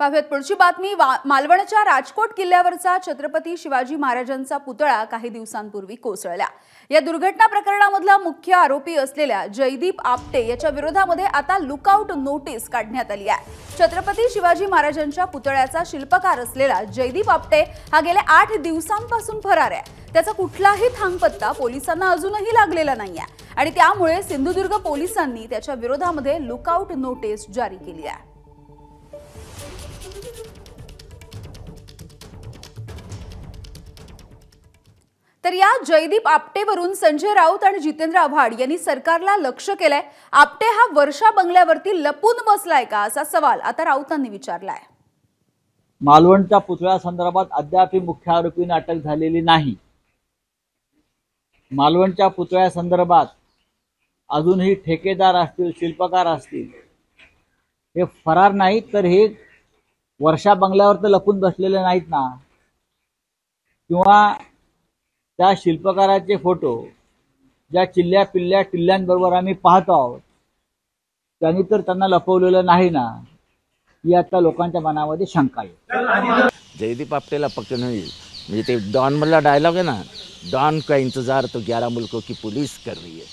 पाहूयात पुढची बातमी। मालवणच्या राजकोट किल्ल्यावरचा छत्रपती शिवाजी महाराजांचा पुतळा काही दिवसांपूर्वी कोसळला। या दुर्घटना प्रकरणामधला मुख्य आरोपी असलेल्या जयदीप आपटे याच्या विरोधामध्ये आता लुकआउट नोटीस काढण्यात आली आहे। छत्रपती शिवाजी महाराजांच्या पुतळ्याचा शिल्पकार असलेला जयदीप आपटे हा गेल्या 8 दिवसांपासून फरार आहे। त्याचा कुठलाही थांगपत्ता पोलिसांना अजूनही लागलेला नाहीये आणि त्यामुळे सिंधुदुर्ग पोलिसांनी त्याच्या विरोधामध्ये लुकआउट नोटीस जारी केली आहे। तर या जयदीप आपटेवरून संजय राऊत आणि जितेंद्र आव्हाड यांनी सरकारला लक्ष केलंय। आपटे हा वर्षा बंगल्यावरती लपून बसलाय का असा सवाल आता राऊतांनी विचारलाय। मालवणच्या पुतळ्या संदर्भात अद्याप मुख्य आरोपींना अटक झालेली नाही। मालवणच्या पुतळ्या संदर्भात अजूनही ठेकेदार असतील, शिल्पकार असतील, हे फरार नाहीत तर हे वर्षा बंगल्यावर तर लपून बसलेले नाहीत ना। किंवा त्या शिल्पकाराचे फोटो ज्या टिल्ल्यांबरोबर आम्ही पाहतो आहोत त्यांनी तर त्यांना लपवलेलं नाही ना, ही आता लोकांच्या मनामध्ये शंका आहे। जयदीप आपटेला पकडणं म्हणजे ते डॉन मधला डायलॉग है ना, डॉन का इंतजार तो 11 मुल्कों की पुलिस कर रही है,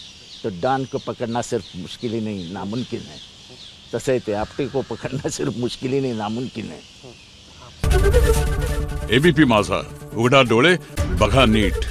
तो डॉन को पकड़ना सिर्फ मुश्किल ही नहीं नामुमकिन है। तसे ते आपटे को पकड़ना सिर्फ मुश्किल ही नहीं नामुमकिन है। एबीपी माझा, उघडा डोळे बघा नीट।